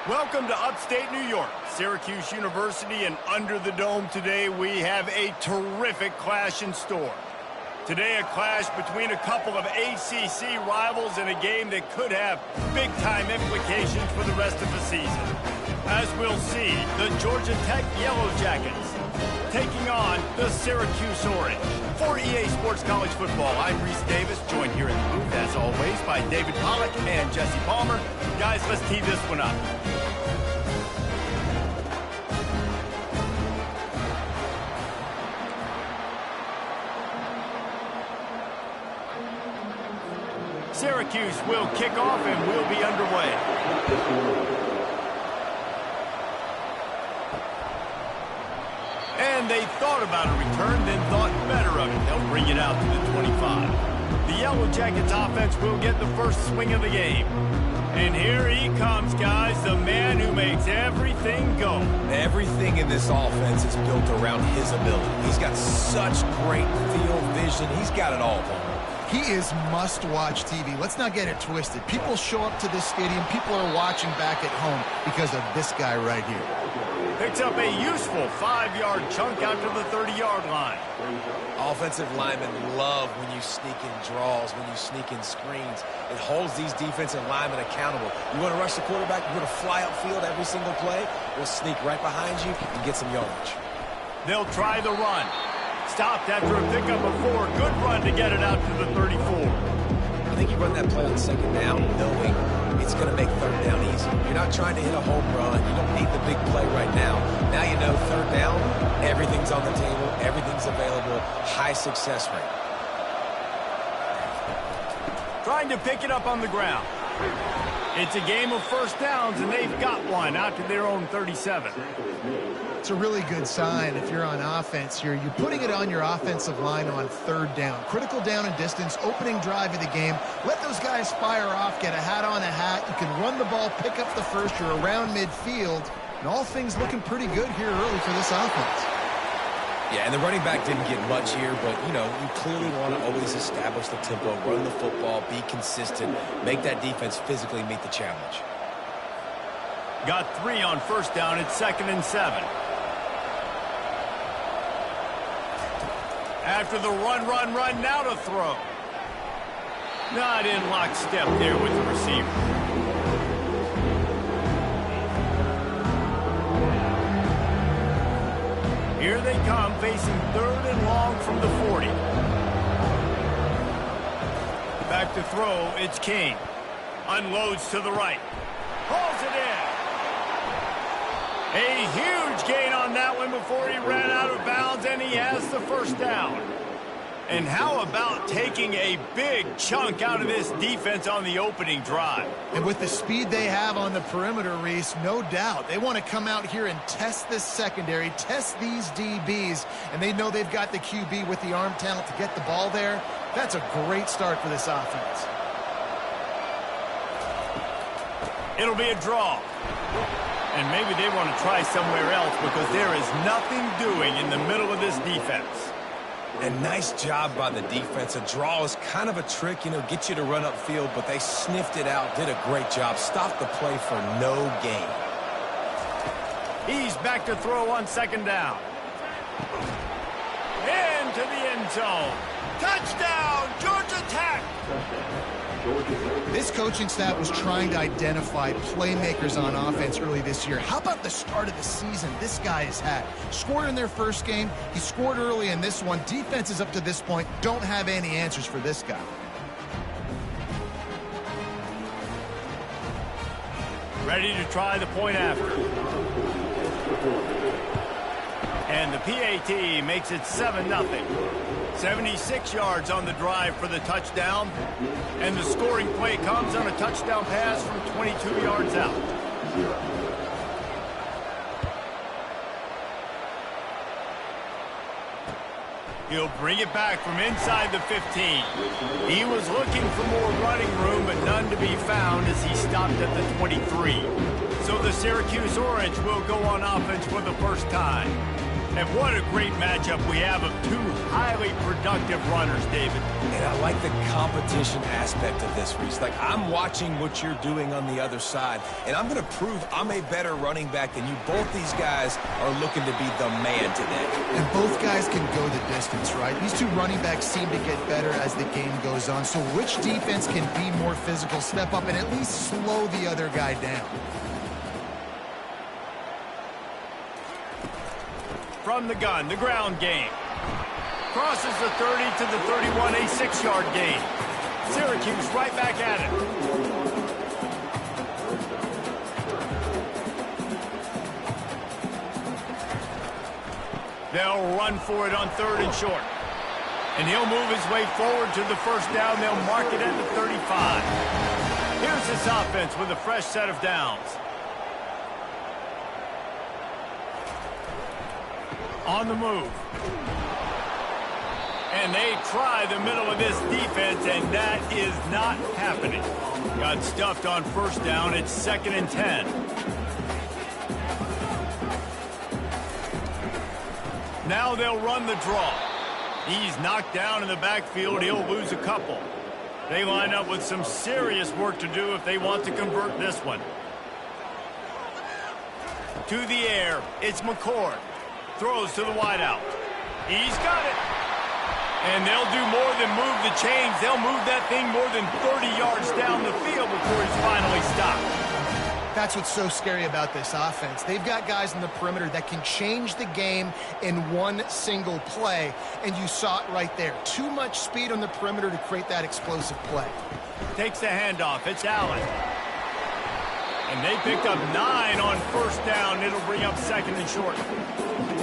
Welcome to upstate New York, Syracuse University, and under the dome today we have a terrific clash in store. Today a clash between a couple of ACC rivals in a game that could have big-time implications for the rest of the season. As we'll see, the Georgia Tech Yellow Jackets taking on the Syracuse Orange. For EA Sports College Football, I'm Reese Davis, joined here in the booth, as always, by David Pollack and Jesse Palmer. Guys, let's tee this one up. Syracuse will kick off and will be underway. And they thought about a return, then thought better of it. They'll bring it out to the 25. The Yellow Jackets offense will get the first swing of the game. And here he comes, guys, the man who makes everything go. Everything in this offense is built around his ability. He's got such great field vision. He's got it all. He is must-watch TV. Let's not get it twisted. People show up to this stadium. People are watching back at home because of this guy right here. Picks up a useful 5-yard chunk out to the 30-yard line. Offensive linemen love when you sneak in draws, when you sneak in screens. It holds these defensive linemen accountable. You want to rush the quarterback, you're going to fly upfield every single play. We'll sneak right behind you and get some yardage. They'll try the run. Stopped after a pickup of 4. Good run to get it out to the 34. I think you run that play on second down knowing it's going to make third down easy. You're not trying to hit a home run. You don't need the big play right now. Now you know third down, everything's on the table, everything's available, high success rate. Trying to pick it up on the ground. It's a game of first downs, and they've got one out to their own 37. It's a really good sign if you're on offense here. You're putting it on your offensive line on third down. Critical down and distance, opening drive of the game. Let those guys fire off, get a hat on a hat. You can run the ball, pick up the first. You're around midfield. And all things looking pretty good here early for this offense. Yeah, and the running back didn't get much here, but, you know, you clearly want to always establish the tempo, run the football, be consistent, make that defense physically meet the challenge. Got 3 on first down. It's 2nd and 7. After the run, now to throw. Not in lockstep there with the receiver. Here they come, facing 3rd and long from the 40. Back to throw, it's King. Unloads to the right. Hauls it in. A huge gain on that one before he ran out of bounds, and he has the first down. And how about taking a big chunk out of this defense on the opening drive? And with the speed they have on the perimeter, Reese, no doubt. They want to come out here and test this secondary, test these DBs, and they know they've got the QB with the arm talent to get the ball there. That's a great start for this offense. It'll be a draw. And maybe they want to try somewhere else because there is nothing doing in the middle of this defense. And nice job by the defense. A draw is kind of a trick, you know, get you to run upfield, but they sniffed it out, did a great job, stopped the play for no gain. He's back to throw on 2nd down. Into the end zone. Touchdown, Georgia Tech! This coaching staff was trying to identify playmakers on offense early this year. How about the start of the season this guy has had? Scored in their first game. He scored early in this one. Defenses up to this point don't have any answers for this guy. Ready to try the point after. And the PAT makes it 7-0. 76 yards on the drive for the touchdown. And the scoring play comes on a touchdown pass from 22 yards out. He'll bring it back from inside the 15. He was looking for more running room, but none to be found as he stopped at the 23. So the Syracuse Orange will go on offense for the first time. And what a great matchup we have of two highly productive runners, David. And I like the competition aspect of this, Reese. Like, I'm watching what you're doing on the other side, and I'm going to prove I'm a better running back than you. Both these guys are looking to be the man today. And both guys can go the distance, right? These two running backs seem to get better as the game goes on. So which defense can be more physical, step up, and at least slow the other guy down? From the gun, the ground game. Crosses the 30 to the 31, a 6-yard gain. Syracuse right back at it. They'll run for it on 3rd and short. And he'll move his way forward to the first down. They'll mark it at the 35. Here's this offense with a fresh set of downs. On the move. And they try the middle of this defense, and that is not happening. Got stuffed on first down. It's 2nd and 10. Now they'll run the draw. He's knocked down in the backfield. He'll lose a couple. They line up with some serious work to do if they want to convert this one. To the air. It's McCord. Throws to the wideout. He's got it. And they'll do more than move the chains. They'll move that thing more than 30 yards down the field before he's finally stopped. That's what's so scary about this offense. They've got guys in the perimeter that can change the game in one single play, and you saw it right there. Too much speed on the perimeter to create that explosive play. Takes the handoff. It's Allen. And they picked up 9 on first down. It'll bring up 2nd and short.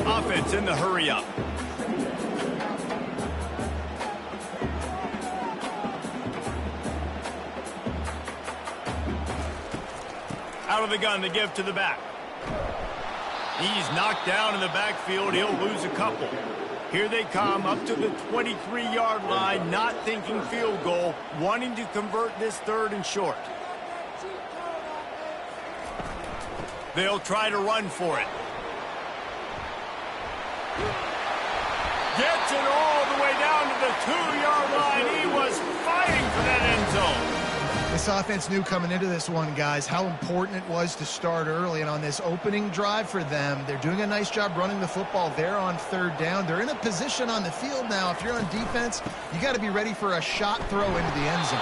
Offense in the hurry up. Out of the gun to give to the back. He's knocked down in the backfield. He'll lose a couple. Here they come up to the 23-yard line, not thinking field goal, wanting to convert this 3rd and short. They'll try to run for it. Gets it all the way down to the 2-yard line. He was fighting for that end zone. This offense knew coming into this one, guys, how important it was to start early. And on this opening drive for them, they're doing a nice job running the football there on 3rd down. They're in a position on the field now. If you're on defense, you got to be ready for a shot throw into the end zone.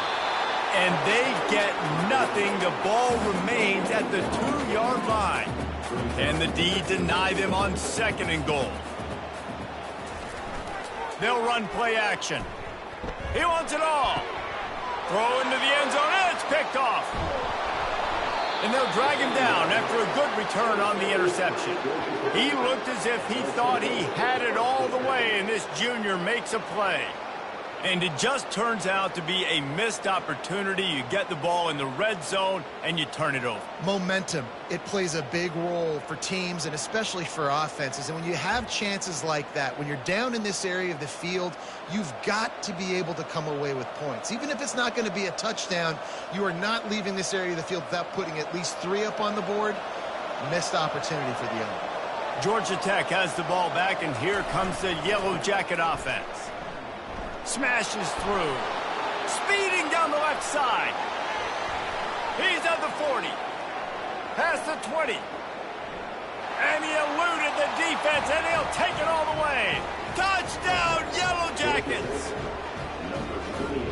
And they get nothing. The ball remains at the 2-yard line. And the D deny them on 2nd and goal. They'll run play action. He wants it all. Throw into the end zone, and it's picked off. And they'll drag him down after a good return on the interception. He looked as if he thought he had it all the way, and this junior makes a play. And it just turns out to be a missed opportunity. You get the ball in the red zone, and you turn it over. Momentum. It plays a big role for teams and especially for offenses. And when you have chances like that, when you're down in this area of the field, you've got to be able to come away with points. Even if it's not going to be a touchdown, you are not leaving this area of the field without putting at least 3 up on the board. Missed opportunity for the other. Georgia Tech has the ball back, and here comes the Yellow Jacket offense. Smashes through. Speeding down the left side. He's at the 40. Past the 20. And he eluded the defense, and he'll take it all the way. Touchdown, Yellow Jackets!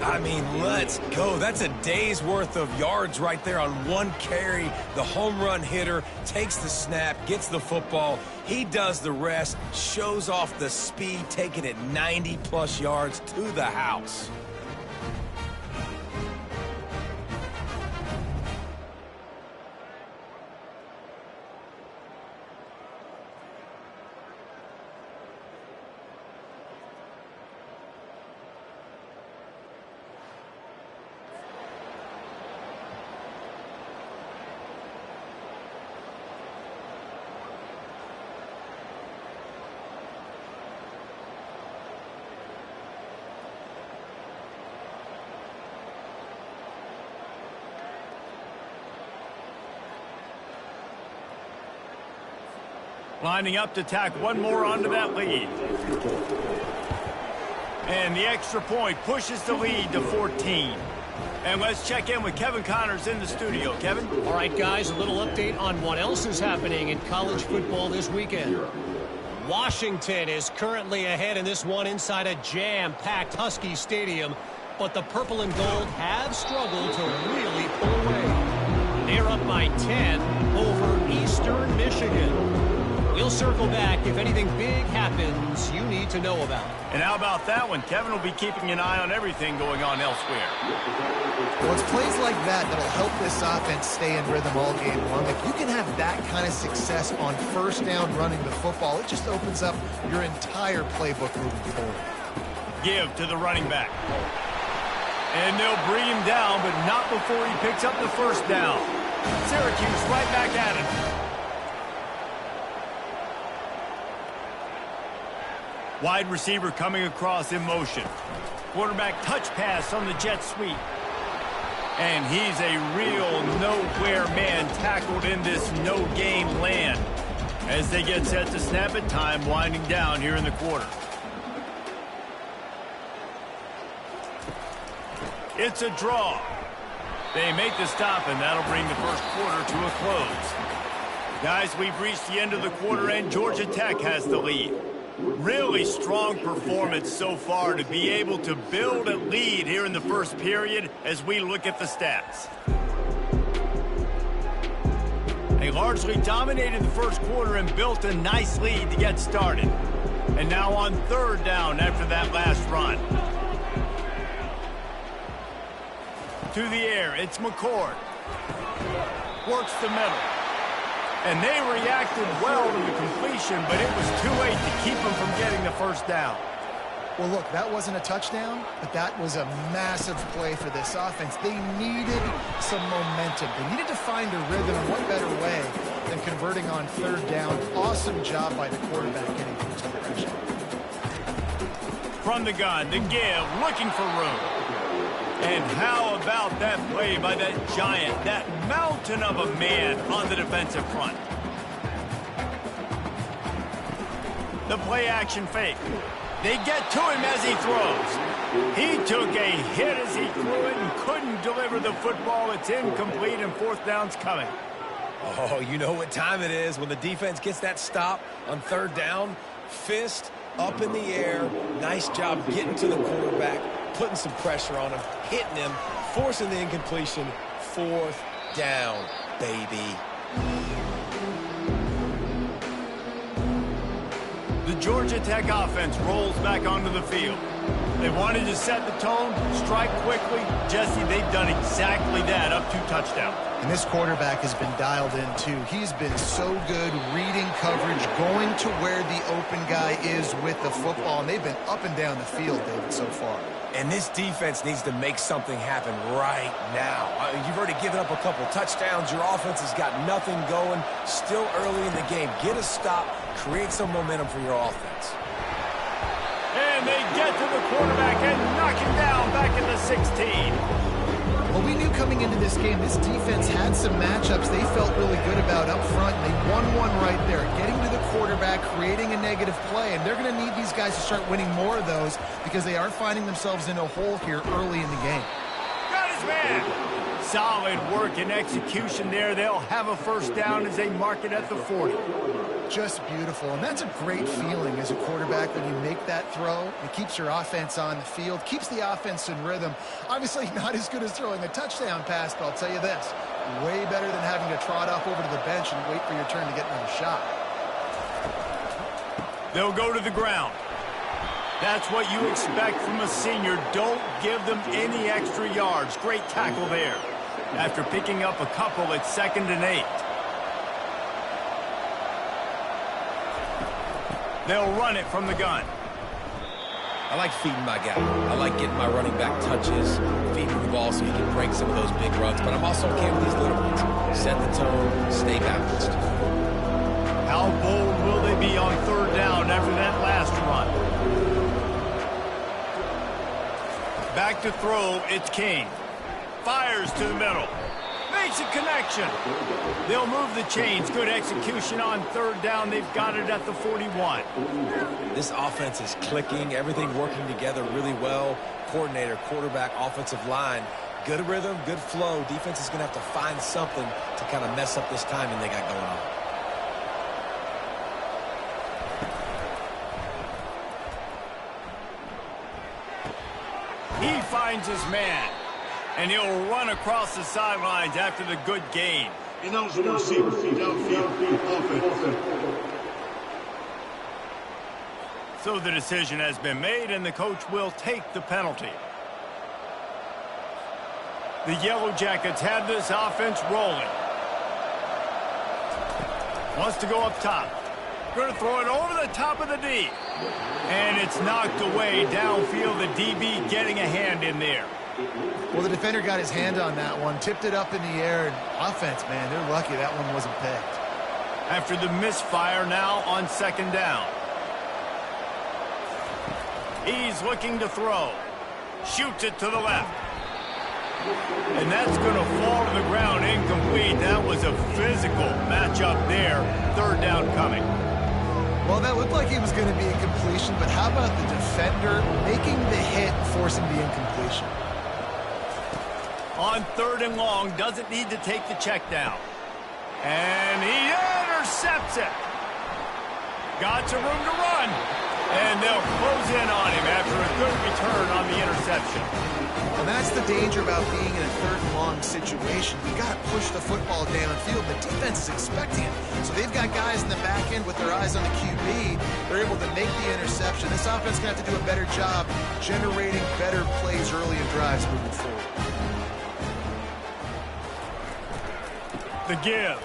I mean, let's go. That's a day's worth of yards right there on one carry. The home run hitter takes the snap, gets the football. He does the rest, shows off the speed, taking it 90-plus yards to the house. Lining up to tack one more onto that lead. And the extra point pushes the lead to 14. And let's check in with Kevin Connors in the studio. Kevin? All right, guys, a little update on what else is happening in college football this weekend. Washington is currently ahead in this one inside a jam-packed Husky Stadium, but the purple and gold have struggled to really pull away. They're up by 10 over Eastern Michigan. We'll circle back if anything big happens you need to know about. And how about that one? Kevin will be keeping an eye on everything going on elsewhere. Well, it's plays like that that'll help this offense stay in rhythm all game long. If you can have that kind of success on first down running the football, it just opens up your entire playbook moving forward. Give to the running back. And they'll bring him down, but not before he picks up the first down. Syracuse right back at it. Wide receiver coming across in motion. Quarterback touch pass on the jet sweep. And he's a real nowhere man tackled in this no-game land. As they get set to snap it, time winding down here in the quarter. It's a draw. They make the stop, and that'll bring the first quarter to a close. Guys, we've reached the end of the quarter, and Georgia Tech has the lead. Really strong performance so far to be able to build a lead here in the first period as we look at the stats. They largely dominated the first quarter and built a nice lead to get started. And now on third down after that last run. To the air, it's McCord. Works the middle. And they reacted well to the completion, but it was too late to keep them from getting the first down. Well, look, that wasn't a touchdown, but that was a massive play for this offense. They needed some momentum. They needed to find a rhythm, and what better way than converting on third down. Awesome job by the quarterback getting through some pressure. From the gun, the give, looking for room. And how about that play by that giant, that mountain of a man on the defensive front? The play action fake. They get to him as he throws. He took a hit as he threw it and couldn't deliver the football. It's incomplete and fourth down's coming. Oh, you know what time it is when the defense gets that stop on third down. Fist up in the air. Nice job getting to the quarterback, putting some pressure on him, hitting him, forcing the incompletion. Fourth down, baby. The Georgia Tech offense rolls back onto the field. They wanted to set the tone, strike quickly. Jesse, they've done exactly that, up 2 touchdowns. And this quarterback has been dialed in, too. He's been so good reading coverage, going to where the open guy is with the football. And they've been up and down the field, David, so far. And this defense needs to make something happen right now. You've already given up a couple touchdowns. Your offense has got nothing going. Still early in the game. Get a stop. Create some momentum for your offense. And they get to the quarterback and knock him down back in the 16. Well, we knew coming into this game, this defense had some matchups they felt really good about up front. And they won one right there, getting to the quarterback, creating a negative play. And they're going to need these guys to start winning more of those because they are finding themselves in a hole here early in the game. Got his man. Solid work and execution there. They'll have a first down as they mark it at the 40. Just beautiful, and that's a great feeling as a quarterback when you make that throw. It keeps your offense on the field, keeps the offense in rhythm. Obviously not as good as throwing a touchdown pass, but I'll tell you this, way better than having to trot off over to the bench and wait for your turn to get another shot. They'll go to the ground. That's what you expect from a senior. Don't give them any extra yards. Great tackle there. After picking up a couple at 2nd and 8. They'll run it from the gun. I like feeding my guy. I like getting my running back touches, feeding the ball so he can break some of those big runs. But I'm also okay with these little ones. Set the tone, stay balanced. How bold will they be on third down after that last run? Back to throw, it's King. Fires to the middle. makes a connection. They'll move the chains. Good execution on third down. They've got it at the 41. This offense is clicking, everything working together really well. Coordinator, quarterback, offensive line. Good rhythm, good flow. Defense is going to have to find something to kind of mess up this timing they got going on. He finds his man, and he'll run across the sidelines after the good gain. And those are the receivers. Downfield offense. So the decision has been made, and the coach will take the penalty. The Yellow Jackets have this offense rolling. Wants to go up top. Going to throw it over the top of the D. And it's knocked away downfield. The DB getting a hand in there. Well, the defender got his hand on that one, tipped it up in the air, and offense, man, they're lucky that one wasn't picked. After the misfire, now on second down. He's looking to throw. Shoots it to the left. And that's going to fall to the ground incomplete. That was a physical matchup there. Third down coming. Well, that looked like it was going to be a completion, but how about the defender making the hit and forcing the incompletion? On third and long, doesn't need to take the check down. And he intercepts it. Got some room to run. And they'll close in on him after a good return on the interception. And that's the danger about being in a third and long situation. You got to push the football downfield. The defense is expecting it. So they've got guys in the back end with their eyes on the QB. They're able to make the interception. This offense is going to have to do a better job generating better plays early in drives moving forward. The give.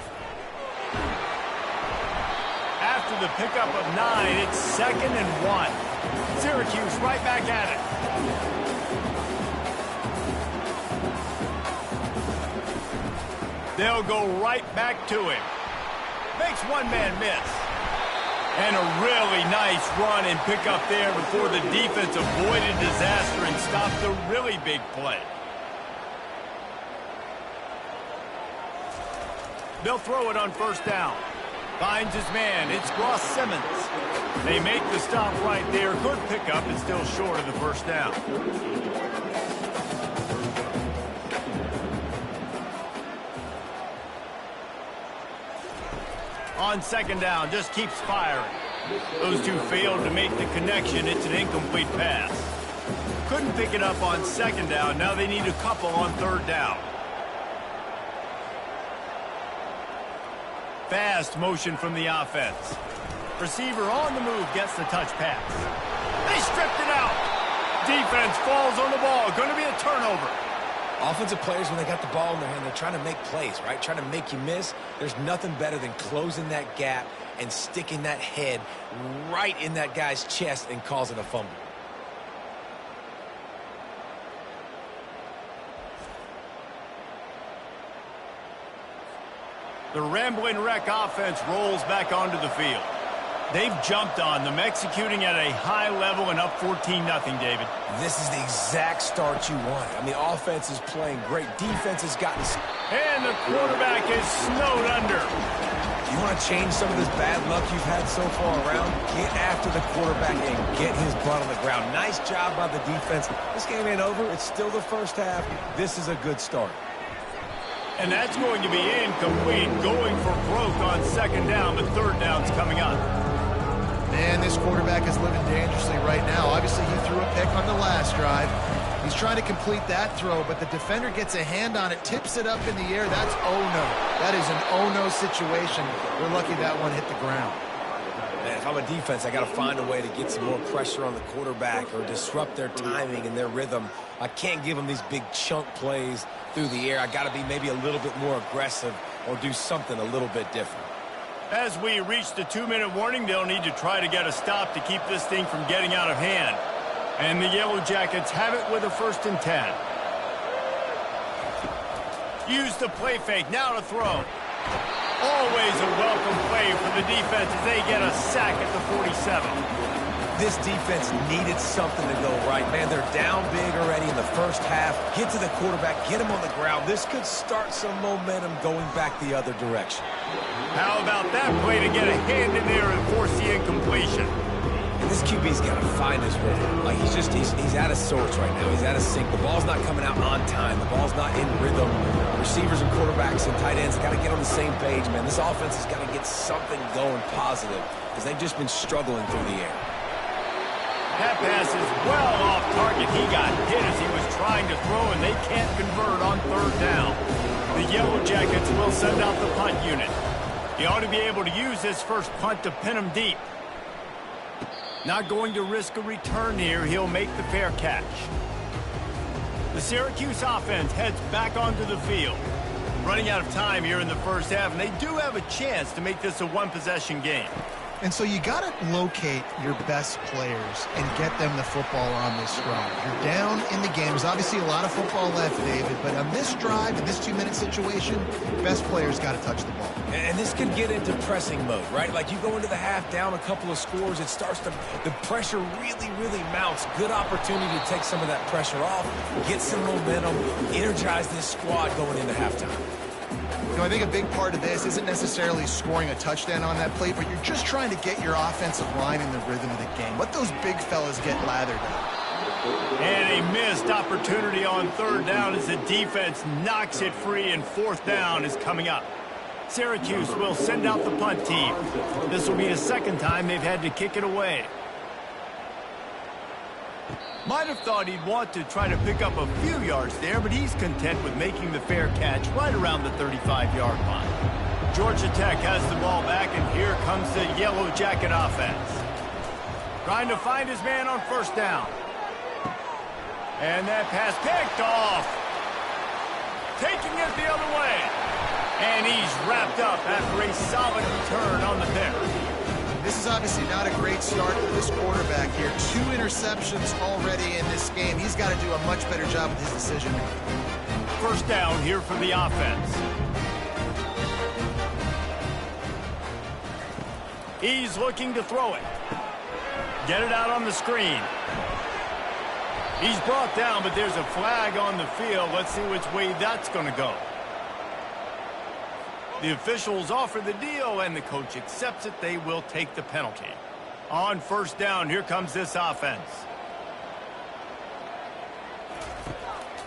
After the pickup of 9, it's 2nd and 1. Syracuse right back at it. They'll go right back to him. Makes one man miss. And a really nice run and pickup there before the defense avoided disaster and stopped a really big play. They'll throw it on first down. Finds his man. It's Ross Simmons. They make the stop right there. Good pickup and still short of the first down. On second down, just keeps firing. Those two failed to make the connection. It's an incomplete pass. Couldn't pick it up on second down. Now they need a couple on third down. Fast motion from the offense. Receiver on the move gets the touch pass. They stripped it out. Defense falls on the ball. Going to be a turnover. Offensive players, when they got the ball in their hand, they're trying to make plays, right? Trying to make you miss. There's nothing better than closing that gap and sticking that head right in that guy's chest and causing a fumble. The Ramblin' Wreck offense rolls back onto the field. They've jumped on them, executing at a high level and up 14-0, David. This is the exact start you want. I mean, offense is playing great. Defense has gotten... And the quarterback is snowed under. You want to change some of this bad luck you've had so far around? Get after the quarterback and get his butt on the ground. Nice job by the defense. This game ain't over. It's still the first half. This is a good start. And that's going to be incomplete, going for broke on second down, but third down's coming up. Man, this quarterback is living dangerously right now. Obviously, he threw a pick on the last drive. He's trying to complete that throw, but the defender gets a hand on it, tips it up in the air. That's oh-no. That is an oh-no situation. We're lucky that one hit the ground. Man, if I'm a defense, I got to find a way to get some more pressure on the quarterback or disrupt their timing and their rhythm. I can't give them these big chunk plays through the air. I got to be maybe a little bit more aggressive or do something a little bit different. As we reach the 2-minute warning, they'll need to try to get a stop to keep this thing from getting out of hand. And the Yellow Jackets have it with a 1st and 10. Use the play fake, now to throw. Always a welcome play for the defense as they get a sack at the 47. This defense needed something to go right. Man, they're down big already in the first half. Get to the quarterback, get him on the ground. This could start some momentum going back the other direction. How about that play to get a hand in there and force the incompletion? And this QB's got to find his rhythm. Like, he's out of sorts right now. He's out of sync. The ball's not coming out on time. The ball's not in rhythm. Receivers and quarterbacks and tight ends got to get on the same page, man. This offense has got to get something going positive because they've just been struggling through the air. That pass is well off target. He got hit as he was trying to throw, and they can't convert on third down. The Yellow Jackets will send out the punt unit. He ought to be able to use this first punt to pin him deep. Not going to risk a return here. He'll make the fair catch. The Syracuse offense heads back onto the field. Running out of time here in the first half, and they do have a chance to make this a one-possession game. And so you got to locate your best players and get them the football on this drive. You're down in the game. There's obviously a lot of football left, David, but on this drive, in this 2-minute situation, best players got to touch the ball. And this can get into pressing mode, right? Like, you go into the half down a couple of scores, it starts to, the pressure really, really mounts. Good opportunity to take some of that pressure off, get some momentum, energize this squad going into halftime. You know, I think a big part of this isn't necessarily scoring a touchdown on that play, but you're just trying to get your offensive line in the rhythm of the game. Let those big fellas get lathered up. And a missed opportunity on third down as the defense knocks it free, and fourth down is coming up. Syracuse will send out the punt team. This will be the second time they've had to kick it away. Might have thought he'd want to try to pick up a few yards there, but he's content with making the fair catch right around the 35-yard line. Georgia Tech has the ball back, and here comes the Yellow Jacket offense. Trying to find his man on first down. And that pass picked off. Taking it the other way. And he's wrapped up after a solid return on the pick. This is obviously not a great start for this quarterback here. 2 interceptions already in this game. He's got to do a much better job with his decision making. First down here for the offense. He's looking to throw it. Get it out on the screen. He's brought down, but there's a flag on the field. Let's see which way that's going to go. The officials offer the deal, and the coach accepts it. They will take the penalty. On first down, here comes this offense.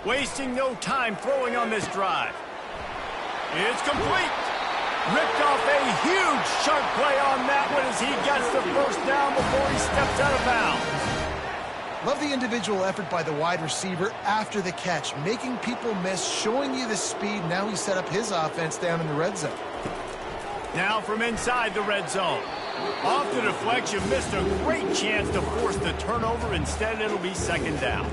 Wasting no time throwing on this drive. It's complete. Ripped off a huge sharp play on that one as he gets the first down before he steps out of bounds. Love the individual effort by the wide receiver after the catch, making people miss, showing you the speed. Now he set up his offense down in the red zone. Now from inside the red zone. Off the deflection, missed a great chance to force the turnover. Instead, it'll be second down.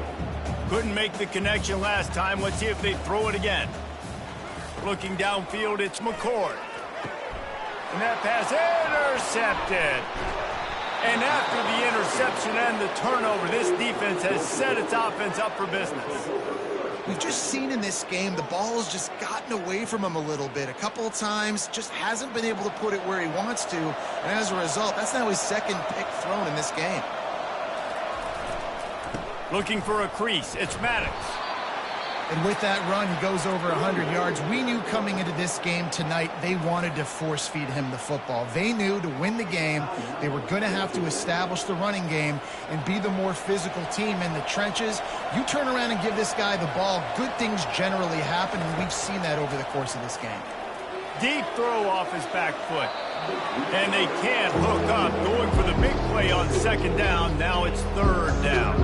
Couldn't make the connection last time. Let's see if they throw it again. Looking downfield, it's McCord. And that pass intercepted. And after the interception and the turnover, this defense has set its offense up for business. We've just seen in this game the ball has just gotten away from him a little bit. A couple of times, just hasn't been able to put it where he wants to. And as a result, that's now his second pick thrown in this game. Looking for a crease, it's Maddox. And with that run, he goes over 100 yards. We knew coming into this game tonight they wanted to force feed him the football. They knew to win the game, they were going to have to establish the running game and be the more physical team in the trenches. You turn around and give this guy the ball, good things generally happen, and we've seen that over the course of this game. Deep throw off his back foot. And they can't hook up. Going for the big play on second down. Now it's third down.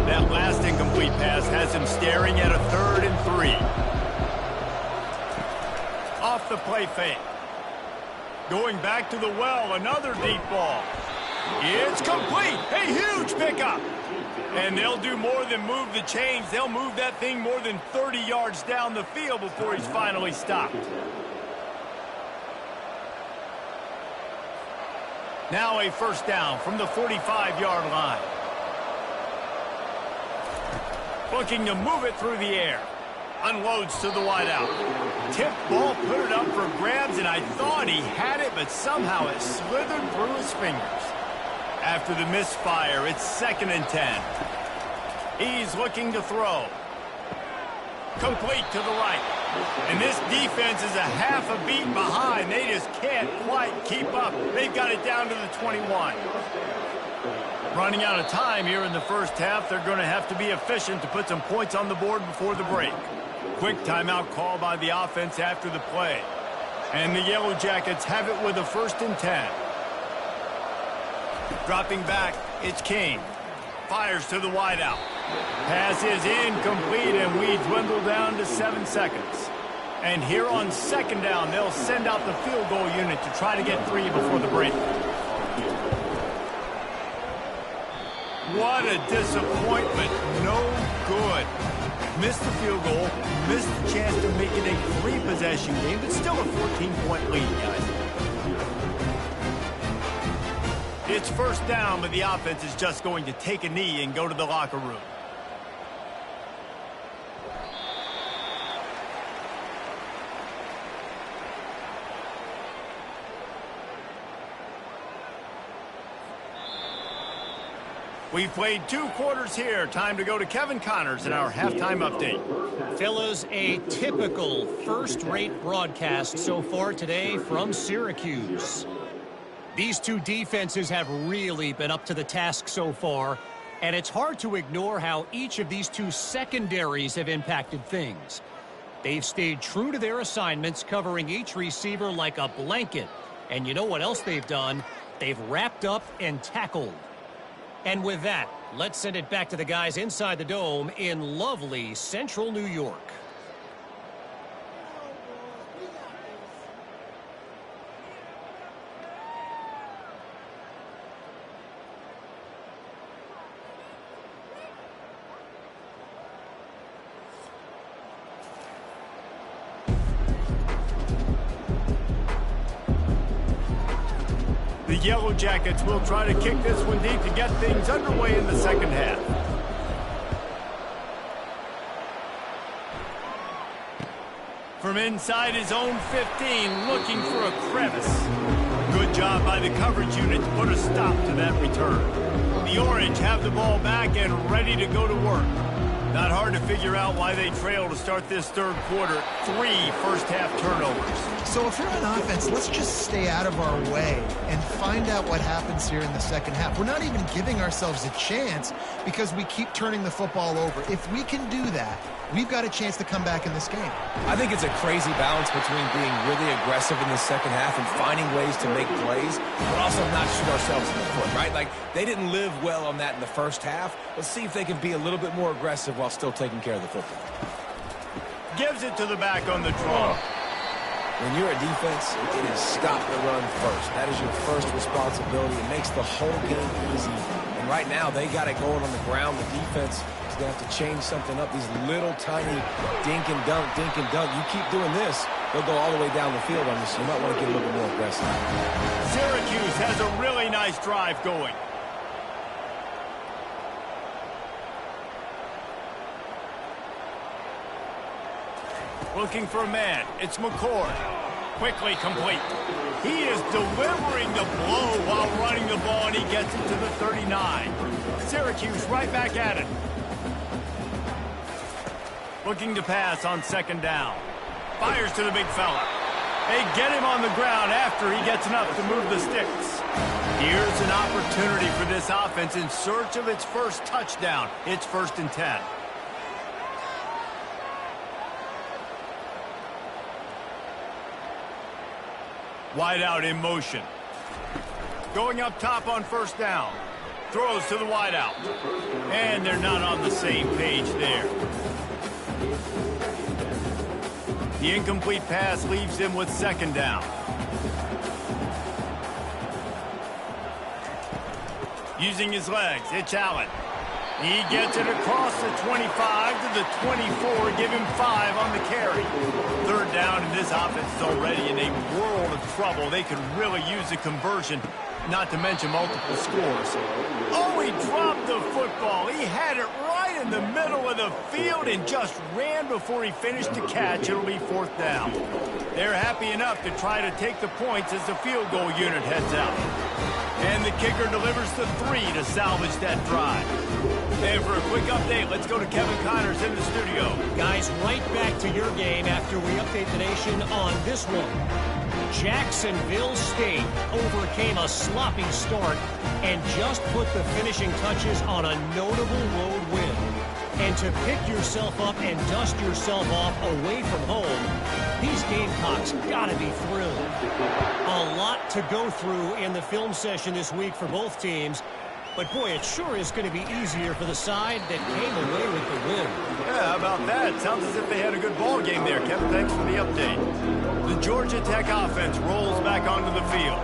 That last incomplete pass has him staring at a 3rd and 3. Off the play fake. Going back to the well, another deep ball. It's complete. A huge pickup. And they'll do more than move the chains. They'll move that thing more than 30 yards down the field before he's finally stopped. Now a first down from the 45-yard line. Looking to move it through the air. Unloads to the wideout. Tip ball, put it up for grabs, and I thought he had it, but somehow it slithered through his fingers. After the misfire, it's 2nd and 10. He's looking to throw. Complete to the right. And this defense is a half a beat behind. They just can't quite keep up. They've got it down to the 21. Running out of time here in the first half. They're going to have to be efficient to put some points on the board before the break. Quick timeout call by the offense after the play. And the Yellow Jackets have it with a 1st and 10. Dropping back, it's King. Fires to the wideout. Pass is incomplete, and we dwindle down to 7 seconds. And here on 2nd down, they'll send out the field goal unit to try to get 3 before the break. What a disappointment. No good. Missed the field goal, missed the chance to make it a 3-possession game, but still a 14-point lead, guys. It's 1st down, but the offense is just going to take a knee and go to the locker room. We've played 2 quarters here. Time to go to Kevin Connors in our halftime update. Fellas, a typical first-rate broadcast so far today from Syracuse. These 2 defenses have really been up to the task so far, and it's hard to ignore how each of these 2 secondaries have impacted things. They've stayed true to their assignments, covering each receiver like a blanket. And you know what else they've done? They've wrapped up and tackled. And with that, let's send it back to the guys inside the dome in lovely central New York. The Yellow Jackets will try to kick this one deep to get things underway in the 2nd half. From inside his own 15, looking for a crevice. Good job by the coverage unit to put a stop to that return. The Orange have the ball back and ready to go to work. Not hard to figure out why they trail to start this 3rd quarter. 3 first-half turnovers. So if you're on offense, let's just stay out of our way and find out what happens here in the 2nd half. We're not even giving ourselves a chance because we keep turning the football over. If we can do that, we've got a chance to come back in this game. I think it's a crazy balance between being really aggressive in the 2nd half and finding ways to make plays, but also not shoot ourselves in the foot, right? Like, they didn't live well on that in the 1st half. Let's see if they can be a little bit more aggressive while still taking care of the football. Gives it to the back on the draw. When you're a defense, it is stop the run first. That is your first responsibility. It makes the whole game easy. And right now, they got it going on the ground. The defense is going to have to change something up. These little tiny dink and dunk, dink and dunk. You keep doing this, they'll go all the way down the field on you, so you might want to get a little bit more aggressive. Syracuse has a really nice drive going. Looking for a man. It's McCord. Quickly complete. He is delivering the blow while running the ball, and he gets it to the 39. Syracuse right back at it. Looking to pass on 2nd down. Fires to the big fella. They get him on the ground after he gets enough to move the sticks. Here's an opportunity for this offense in search of its first touchdown. It's 1st and 10. Wide out in motion. Going up top on 1st down. Throws to the wide out. And they're not on the same page there. The incomplete pass leaves him with 2nd down. Using his legs, it's Allen. He gets it across the 25 to the 24, give him 5 on the carry. 3rd down, and this offense is already in a world of trouble. They could really use a conversion, not to mention multiple scores. Oh, he dropped the football. He had it right right in the middle of the field and just ran before he finished the catch. It'll be fourth down. They're happy enough to try to take the points as the field goal unit heads out. And the kicker delivers the 3 to salvage that drive. And for a quick update, let's go to Kevin Connors in the studio. Guys, right back to your game after we update the nation on this one. Jacksonville State overcame a sloppy start and just put the finishing touches on a notable road win. And to pick yourself up and dust yourself off away from home, these Gamecocks gotta be thrilled. A lot to go through in the film session this week for both teams. But, boy, it sure is going to be easier for the side that came away with the win. Yeah, how about that? Sounds as if they had a good ball game there. Kevin, thanks for the update. The Georgia Tech offense rolls back onto the field.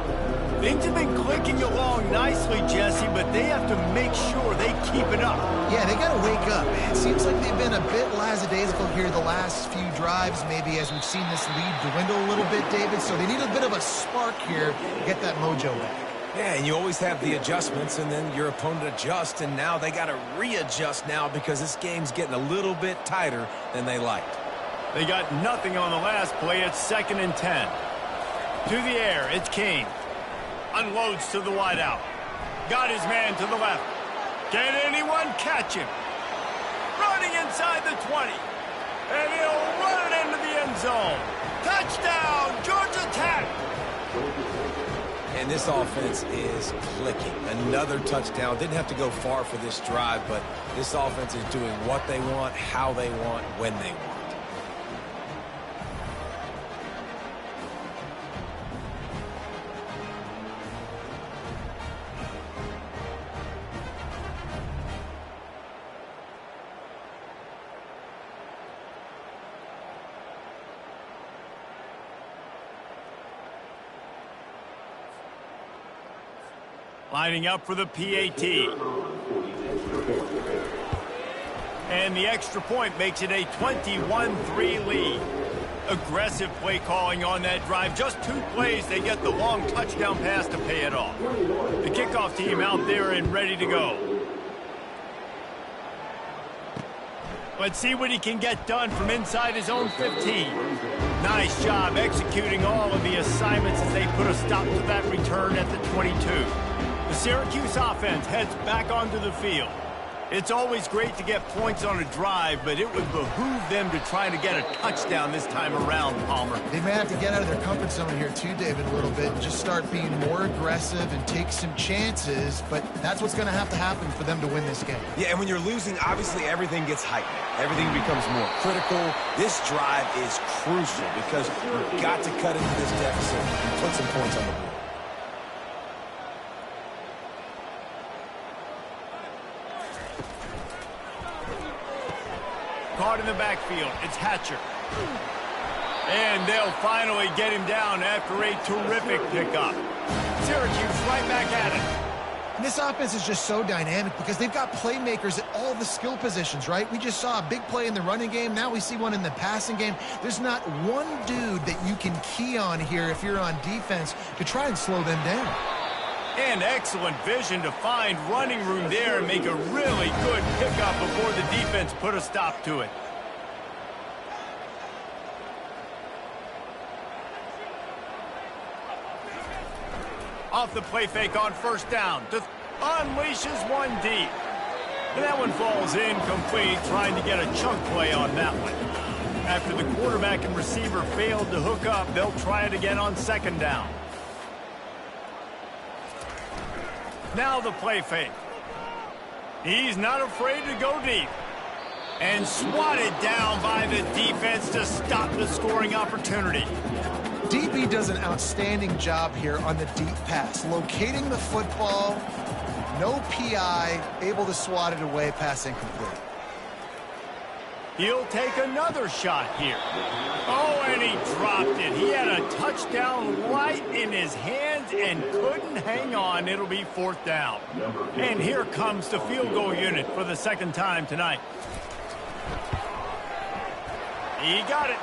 Things have been clicking along nicely, Jesse, but they have to make sure they keep it up. Yeah, they got to wake up. It seems like they've been a bit lackadaisical here the last few drives, maybe as we've seen this lead dwindle a little bit, David. So they need a bit of a spark here to get that mojo back. Yeah, and you always have the adjustments, and then your opponent adjusts, and now they got to readjust now because this game's getting a little bit tighter than they liked. They got nothing on the last play. It's 2nd and 10. To the air, it's King. Unloads to the wideout. Got his man to the left. Can anyone catch him? Running inside the 20. And he'll run it into the end zone. Touchdown, Georgia Tech! And this offense is clicking. Another touchdown. Didn't have to go far for this drive, but this offense is doing what they want, how they want, when they want. Lining up for the PAT. And the extra point makes it a 21-3 lead. Aggressive play calling on that drive. Just 2 plays, they get the long touchdown pass to pay it off. The kickoff team out there and ready to go. Let's see what he can get done from inside his own 15. Nice job executing all of the assignments as they put a stop to that return at the 22. The Syracuse offense heads back onto the field. It's always great to get points on a drive, but it would behoove them to try to get a touchdown this time around, Palmer. They may have to get out of their comfort zone here too, David, a little bit, and just start being more aggressive and take some chances, but that's what's going to happen for them to win this game. Yeah, and when you're losing, obviously everything gets heightened. Everything becomes more critical. This drive is crucial because you've got to cut into this deficit and put some points on the board. Caught in the backfield. It's Hatcher. And they'll finally get him down after a terrific pickup. Syracuse right back at it. And this offense is just so dynamic because they've got playmakers at all the skill positions, right? We just saw a big play in the running game. Now we see one in the passing game. There's not one dude that you can key on here if you're on defense to try and slow them down. And excellent vision to find running room there and make a really good pickup before the defense put a stop to it. Off the play fake on first down. Unleashes one deep. And that one falls incomplete, trying to get a chunk play on that one. After the quarterback and receiver failed to hook up, they'll try it again on second down. Now the play fake. He's not afraid to go deep. And swatted down by the defense to stop the scoring opportunity. DB does an outstanding job here on the deep pass. Locating the football, no PI, able to swat it away, pass incomplete. He'll take another shot here. Oh, and he dropped it. He had a touchdown right in his hands and couldn't hang on. It'll be fourth down. And here comes the field goal unit for the second time tonight. He got it.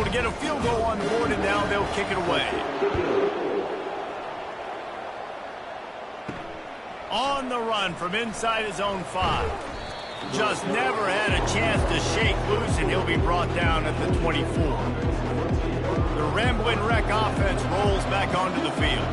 able to get a field goal on the board, and now they'll kick it away. On the run from inside his own 5. Just never had a chance to shake loose, and he'll be brought down at the 24. The Ramblin' Wreck offense rolls back onto the field.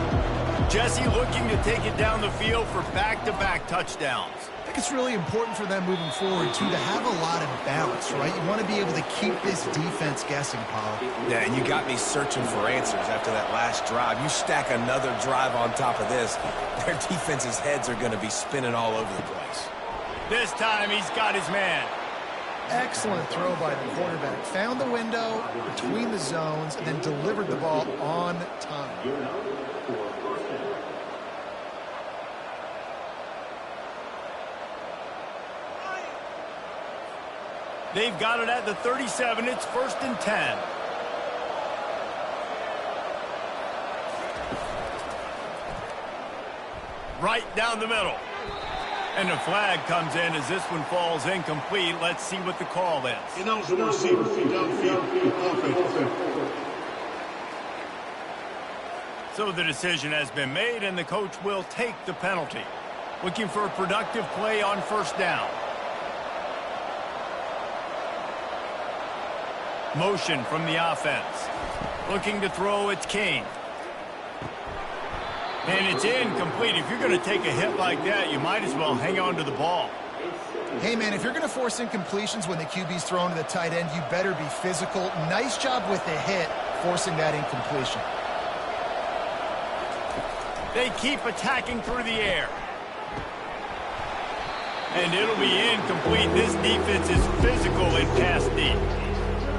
Jesse looking to take it down the field for back-to-back touchdowns. I think it's really important for them moving forward, too, to have a lot of balance, right? You want to be able to keep this defense guessing, Paul. Yeah, and you got me searching for answers after that last drive. You stack another drive on top of this, their defense's heads are going to be spinning all over the place. This time he's got his man. Excellent throw by the quarterback. Found the window between the zones and then delivered the ball on time. They've got it at the 37. It's 1st and 10. Right down the middle. And the flag comes in as this one falls incomplete. Let's see what the call is. Announce the receiver. Downfield. Offense. So the decision has been made, and the coach will take the penalty. Looking for a productive play on 1st down. Motion from the offense. Looking to throw, it's King. And it's incomplete. If you're going to take a hit like that, you might as well hang on to the ball. Hey, man, if you're going to force incompletions when the QB's thrown to the tight end, you better be physical. Nice job with the hit, forcing that incompletion. They keep attacking through the air. And it'll be incomplete. This defense is physical in pass deep.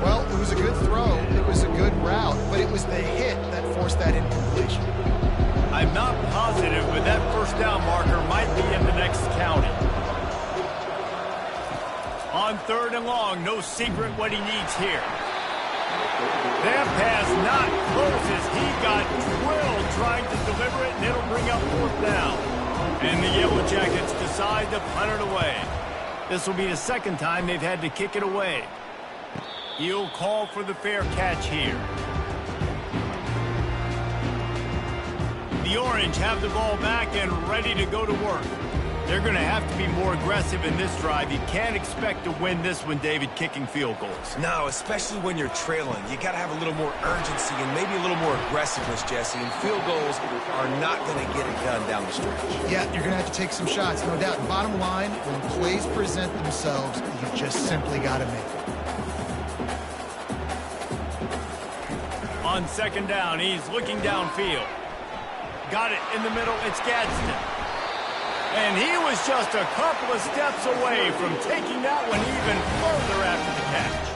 Well, it was a good throw. It was a good route, but it was the hit that forced that incompletion. I'm not positive, but that 1st down marker might be in the next county. On 3rd and long, no secret what he needs here. That pass not close as he got drilled trying to deliver it, and it'll bring up 4th down. And the Yellow Jackets decide to punt it away. This will be the 2nd time they've had to kick it away. He'll call for the fair catch here. The Orange have the ball back and ready to go to work. They're going to have to be more aggressive in this drive. You can't expect to win this one, David, kicking field goals. No, especially when you're trailing. You got to have a little more urgency and maybe a little more aggressiveness, Jesse. And field goals are not going to get it done down the stretch. Yeah, you're going to have to take some shots, no doubt. Bottom line, when plays present themselves, you just simply got to make it. On 2nd down, he's looking downfield. Got it in the middle. It's Gadsden. And he was just a couple of steps away from taking that one even further after the catch.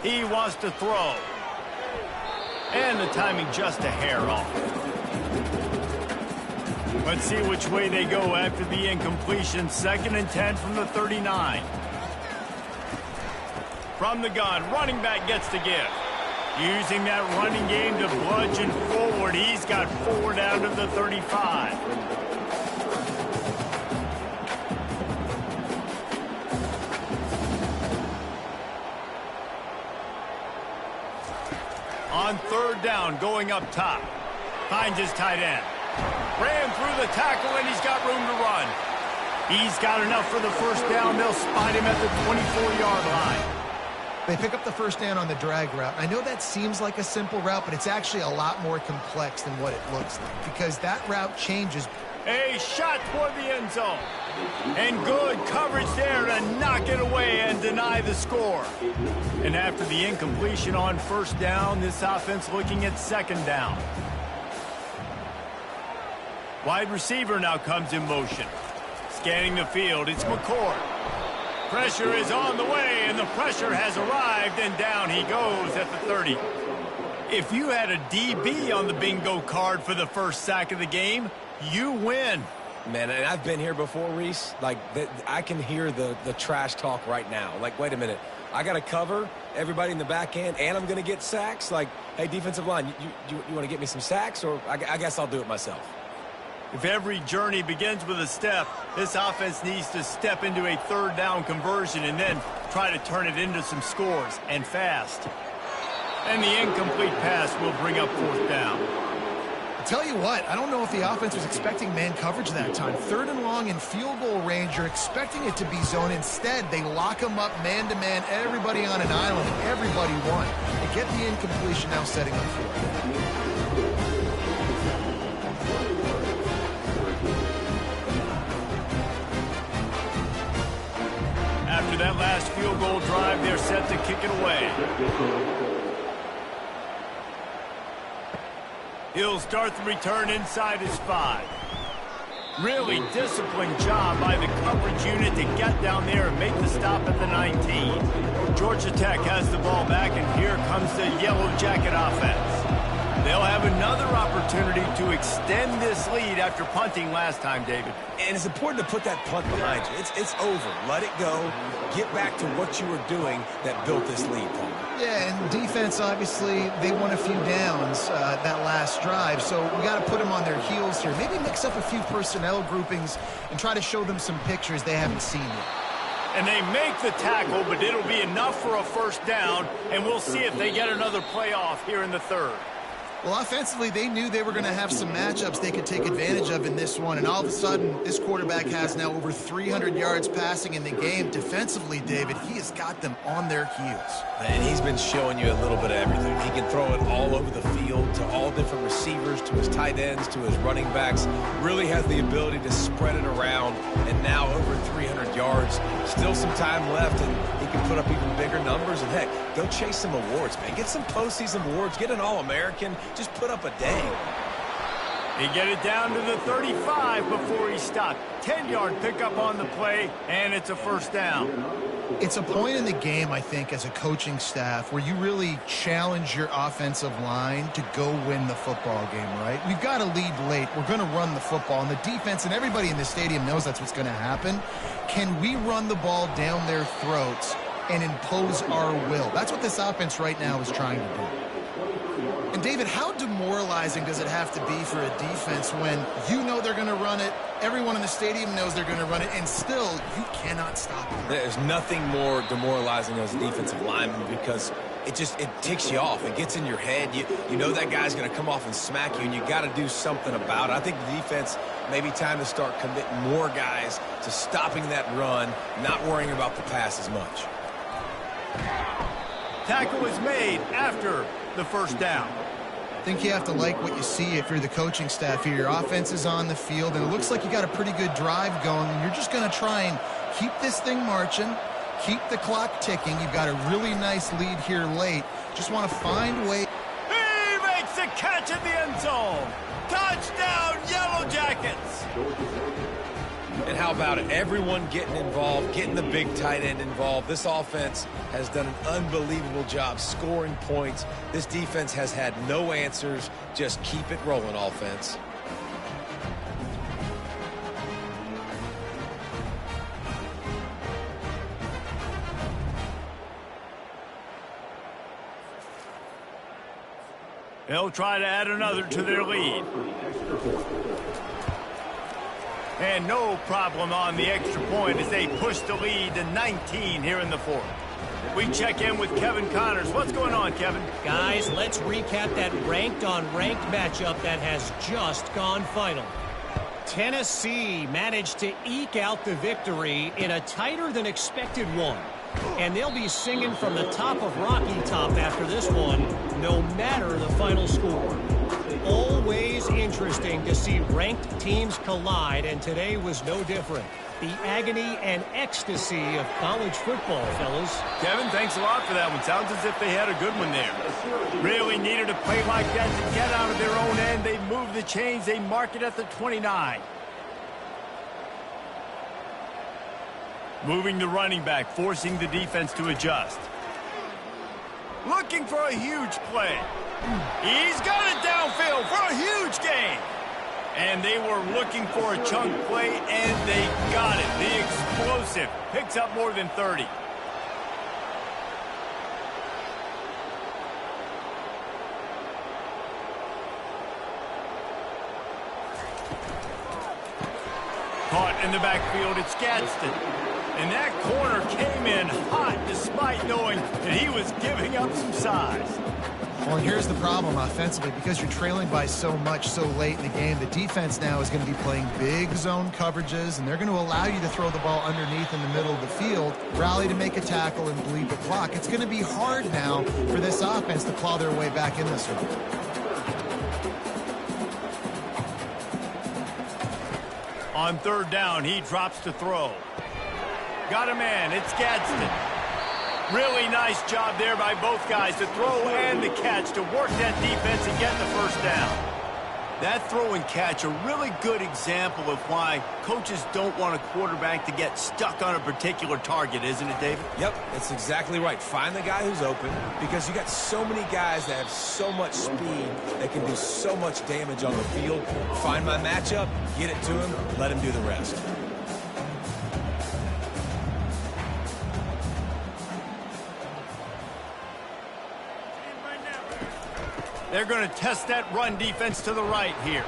He wants to throw. And the timing just a hair off. Let's see which way they go after the incompletion. 2nd and 10 from the 39. From the gun, running back gets the give. Using that running game to bludgeon forward. He's got 4 down to the 35. On 3rd down, going up top. Finds his tight end. Ran through the tackle, and he's got room to run. He's got enough for the 1st down. They'll spot him at the 24-yard line. They pick up the 1st down on the drag route. I know that seems like a simple route, but it's actually a lot more complex than what it looks like because that route changes. A shot toward the end zone. And good coverage there to knock it away and deny the score. And after the incompletion on 1st down, this offense looking at 2nd down. Wide receiver now comes in motion. Scanning the field, it's McCord. Pressure is on the way, and the pressure has arrived, and down he goes at the 30. If you had a DB on the bingo card for the 1st sack of the game, you win. Man, and I've been here before, Reese. Like, I can hear the trash talk right now. Like, wait a minute. I got to cover everybody in the back end, and I'm going to get sacks? Like, hey, defensive line, you want to get me some sacks, or I guess I'll do it myself? If every journey begins with a step, this offense needs to step into a third down conversion and then try to turn it into some scores, and fast. And the incomplete pass will bring up fourth down. I'll tell you what, I don't know if the offense was expecting man coverage that time. Third and long in field goal range, you're expecting it to be zone. Instead, they lock them up man-to-man, everybody on an island, and everybody won. They get the incompletion, now setting up for it. After that last field goal drive, they're set to kick it away. He'll start the return inside his 5. Really disciplined job by the coverage unit to get down there and make the stop at the 19. Georgia Tech has the ball back, and here comes the Yellow Jacket offense. They'll have another opportunity to extend this lead after punting last time, David. And it's important to put that punt behind you. It's over. Let it go. Get back to what you were doing that built this lead, Paul. Yeah, and defense, obviously, they won a few downs that last drive, so we got to put them on their heels here. Maybe mix up a few personnel groupings and try to show them some pictures they haven't seen yet. And they make the tackle, but it'll be enough for a first down, and we'll see if they get another play off here in the third. Well, offensively, they knew they were going to have some matchups they could take advantage of in this one, and all of a sudden, this quarterback has now over 300 yards passing in the game. Defensively, David, he has got them on their heels. And he's been showing you a little bit of everything. He can throw it all over the field to all different receivers, to his tight ends, to his running backs. Really has the ability to spread it around, and now over 300 yards. Still some time left, and he can put up even bigger numbers. And, heck, go chase some awards, man. Get some postseason awards. Get an All-American. Just put up a day. He get it down to the 35 before he stopped. 10-yard pickup on the play, and it's a first down. It's a point in the game, I think, as a coaching staff where you really challenge your offensive line to go win the football game, right? We've got to lead late. We're going to run the football, and the defense and everybody in the stadium knows that's what's going to happen. Can we run the ball down their throats and impose our will? That's what this offense right now is trying to do. And, David, how demoralizing does it have to be for a defense when you know they're going to run it, everyone in the stadium knows they're going to run it, and still you cannot stop it? There's nothing more demoralizing as a defensive lineman because it ticks you off. It gets in your head. You know that guy's going to come off and smack you, and you got to do something about it. I think the defense maybe time to start committing more guys to stopping that run, not worrying about the pass as much. Tackle is made after the first down. I think you have to like what you see if you're the coaching staff here. Your offense is on the field, and it looks like you got a pretty good drive going, and you're just going to try and keep this thing marching, keep the clock ticking. You've got a really nice lead here late. Just want to find a way. He makes the catch at the end zone. Touchdown, Yellow Jackets. And how about it? Everyone getting involved, getting the big tight end involved. This offense has done an unbelievable job scoring points. This defense has had no answers. Just keep it rolling, offense. They'll try to add another to their lead. And no problem on the extra point as they push the lead to 19 here in the fourth. We check in with Kevin Connors. What's going on, Kevin? Guys, let's recap that ranked-on-ranked matchup that has just gone final. Tennessee managed to eke out the victory in a tighter-than-expected one. And they'll be singing from the top of Rocky Top after this one, no matter the final score. Always interesting to see ranked teams collide, and today was no different. The agony and ecstasy of college football, fellas. Kevin, thanks a lot for that one. Sounds as if they had a good one there. Really needed a play like that to get out of their own end. They move the chains. They mark it at the 29. Moving the running back, forcing the defense to adjust. Looking for a huge play. He's got it downfield for a huge gain. And they were looking for a chunk play, and they got it. The explosive picks up more than 30. in the backfield, it's Gadsden. And that corner came in hot despite knowing that he was giving up some size. Well, here's the problem offensively. Because you're trailing by so much so late in the game, the defense now is going to be playing big zone coverages, and they're going to allow you to throw the ball underneath in the middle of the field, rally to make a tackle, and bleed the clock. It's going to be hard now for this offense to claw their way back in this one. On third down, he drops to throw. Got a man. It's Gadsden. Really nice job there by both guys to throw and the catch to work that defense and get the first down. That throw and catch, a really good example of why coaches don't want a quarterback to get stuck on a particular target, isn't it, David? Yep, that's exactly right. Find the guy who's open, because you got so many guys that have so much speed that can do so much damage on the field. Find my matchup, get it to him, let him do the rest. They're going to test that run defense to the right here.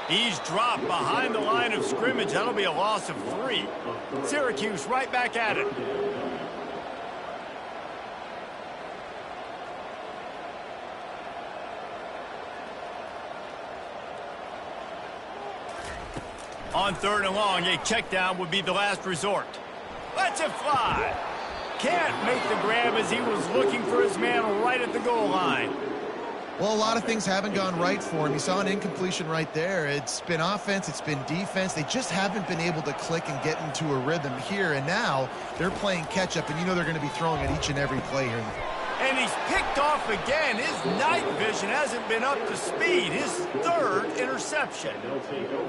He's dropped behind the line of scrimmage. That'll be a loss of 3. Syracuse right back at it. On third and long, a check down would be the last resort. Lets it fly. Can't make the grab as he was looking for his man right at the goal line. Well, a lot of things haven't gone right for him. You saw an incompletion right there. It's been offense, it's been defense. They just haven't been able to click and get into a rhythm here. And now they're playing catch-up, and you know they're going to be throwing at each and every play here. And he's picked off again. His night vision hasn't been up to speed. His third interception.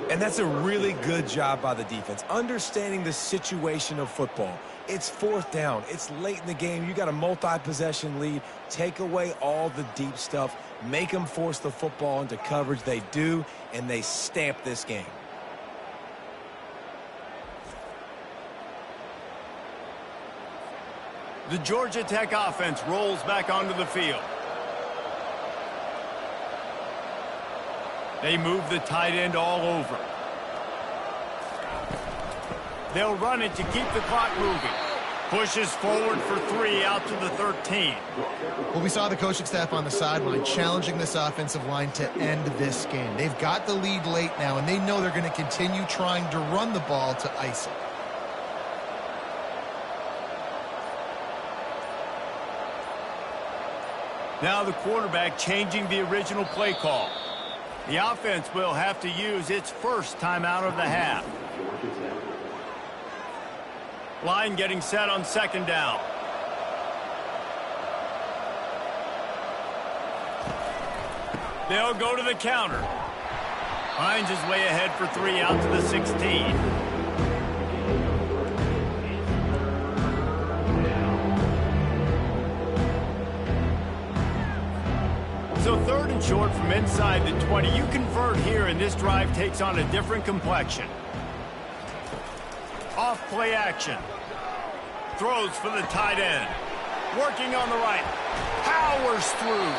And that's a really good job by the defense, understanding the situation of football. It's fourth down. It's late in the game. You got a multi-possession lead. Take away all the deep stuff. Make them force the football into coverage. They do, and they stamp this game. The Georgia Tech offense rolls back onto the field. They move the tight end all over. They'll run it to keep the clock moving. Pushes forward for 3 out to the 13. Well, we saw the coaching staff on the sideline challenging this offensive line to end this game. They've got the lead late now, and they know they're going to continue trying to run the ball to ice it. Now the quarterback changing the original play call. The offense will have to use its first timeout of the half. Line getting set on second down. They'll go to the counter. Finds his way ahead for 3 out to the 16. So third and short from inside the 20. You convert here, and this drive takes on a different complexion. Off play action. Throws for the tight end. Working on the right. Powers through.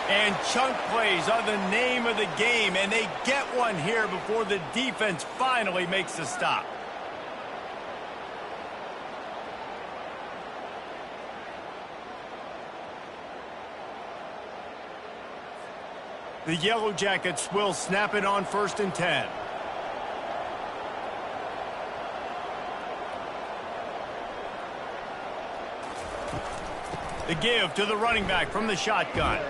And chunk plays are the name of the game, and they get one here before the defense finally makes the stop. The Yellow Jackets will snap it on 1st and 10. The give to the running back from the shotgun.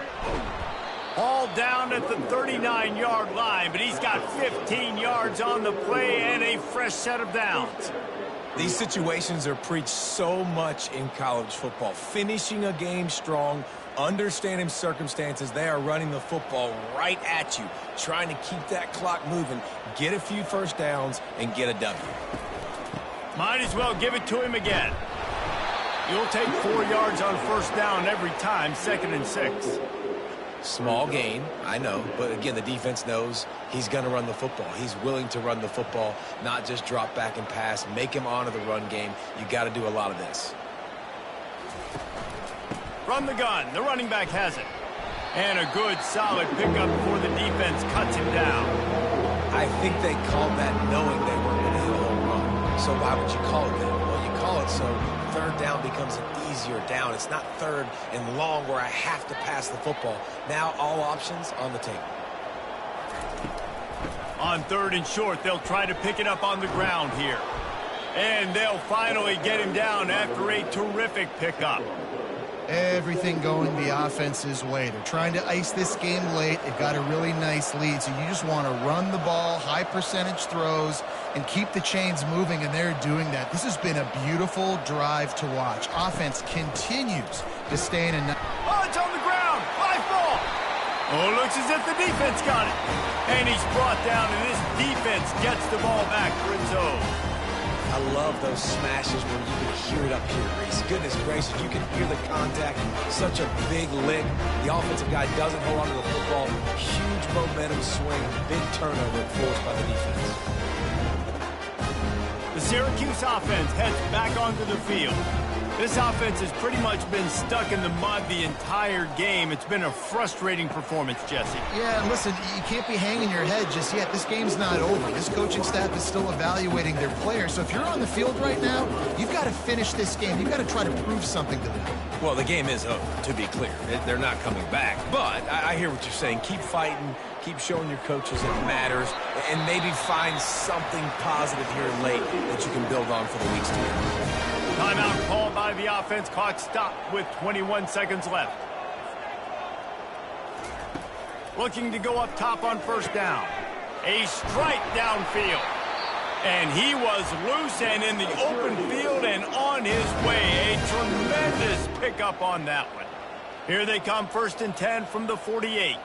All down at the 39-yard line, but he's got 15 yards on the play and a fresh set of downs. These situations are preached so much in college football. Finishing a game strong, understanding circumstances. They are running the football right at you, trying to keep that clock moving, get a few first downs, and get a W. Might as well give it to him again. You'll take 4 yards on first down every time, 2nd and 6. Small gain, I know, but again, the defense knows he's going to run the football. He's willing to run the football, not just drop back and pass, make him honor the run game. You got to do a lot of this. From the gun, the running back has it. And a good, solid pickup before the defense cuts him down. I think they called that knowing they weren't going to hit a home run. So why would you call it that? Well, you call it so third down becomes an easier down. It's not third and long where I have to pass the football. Now all options on the table. On third and short, they'll try to pick it up on the ground here. And they'll finally get him down after a terrific pickup. Everything going the offense's way. They're trying to ice this game late. They've got a really nice lead, so you just want to run the ball, high percentage throws, and keep the chains moving, and they're doing that. This has been a beautiful drive to watch. Offense continues to stay in a... Oh, it's on the ground. High ball. Oh, looks as if the defense got it. And he's brought down, and this defense gets the ball back for its own. I love those smashes where you can hear it up here, Reese. Goodness gracious, you can hear the contact. Such a big lick. The offensive guy doesn't hold on to the football. Huge momentum swing. Big turnover forced by the defense. The Syracuse offense heads back onto the field. This offense has pretty much been stuck in the mud the entire game. It's been a frustrating performance, Jesse. Yeah, and listen, you can't be hanging your head just yet. This game's not over. This coaching staff is still evaluating their players. So if you're on the field right now, you've got to finish this game. You've got to try to prove something to them. Well, the game is over, to be clear. They're not coming back. But I hear what you're saying. Keep fighting. Keep showing your coaches it matters. And maybe find something positive here late that you can build on for the weeks to come. Timeout called by the offense. Clock stopped with 21 seconds left. Looking to go up top on first down. A strike downfield. And he was loose and in the open field and on his way. A tremendous pickup on that one. Here they come, 1st and 10 from the 48.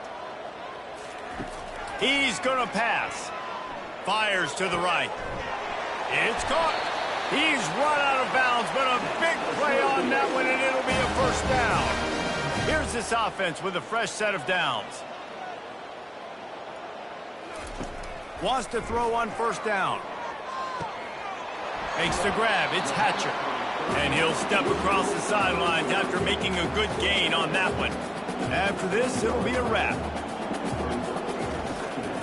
He's going to pass. Fires to the right. It's caught. He's run out of bounds, but a big play on that one, and it'll be a first down. Here's this offense with a fresh set of downs. Wants to throw on first down. Makes the grab. It's Hatcher. And he'll step across the sidelines after making a good gain on that one. After this, it'll be a wrap.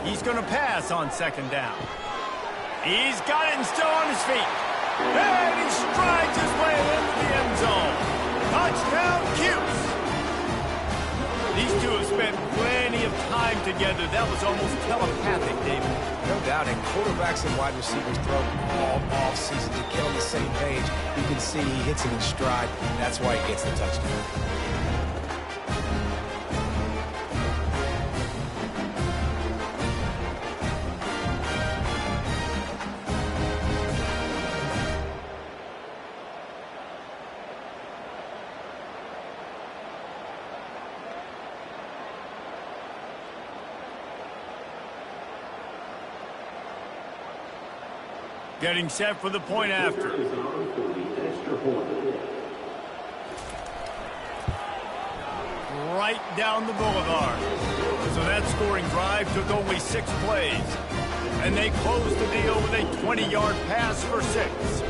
He's going to pass on second down. He's got it and still on his feet. And he strides his way into the end zone. Touchdown, Cuse. These two have spent plenty of time together. That was almost telepathic, David. No doubt, and quarterbacks and wide receivers throw all off season to get on the same page. You can see he hits it in stride, and that's why he gets the touchdown. Getting set for the point after. Right down the boulevard. So that scoring drive took only 6 plays. And they closed the deal with a 20-yard pass for 6.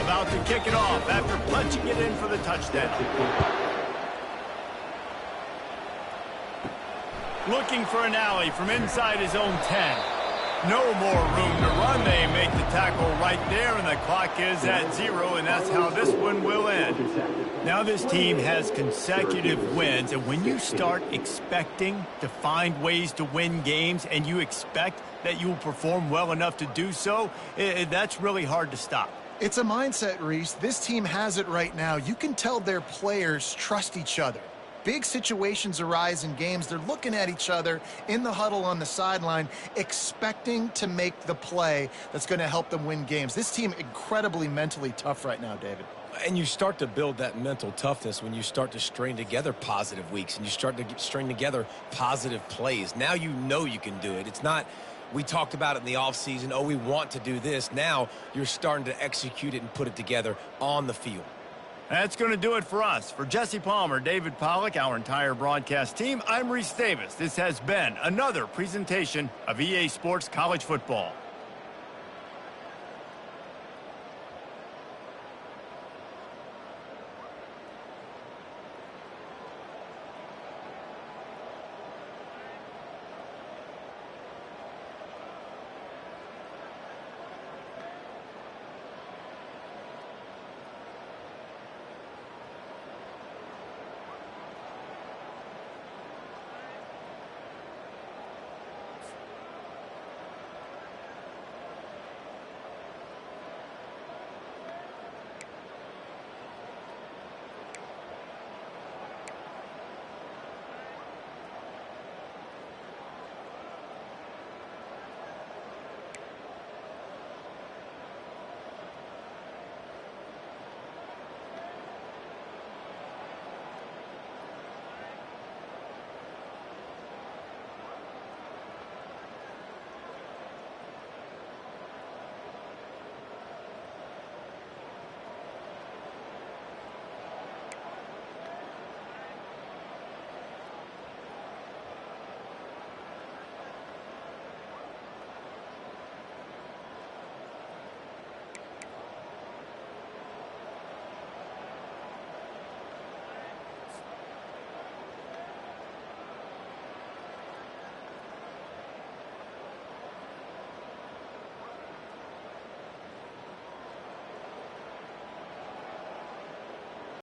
About to kick it off after punching it in for the touchdown. Looking for an alley from inside his own 10. No more room to run. They make the tackle right there, and the clock is at 0, and that's how this one will end. Now this team has consecutive wins, and when you start expecting to find ways to win games and you expect that you will perform well enough to do so, that's really hard to stop. It's a mindset, Reese. This team has it right now. You can tell their players trust each other. Big situations arise in games. They're looking at each other in the huddle on the sideline, expecting to make the play that's going to help them win games. This team incredibly mentally tough right now, David. And you start to build that mental toughness when you start to string together positive weeks and you start to string together positive plays. Now you know you can do it. It's not, we talked about it in the offseason, oh, we want to do this. Now you're starting to execute it and put it together on the field. That's going to do it for us. For Jesse Palmer, David Pollack, our entire broadcast team, I'm Reese Davis. This has been another presentation of EA Sports College Football.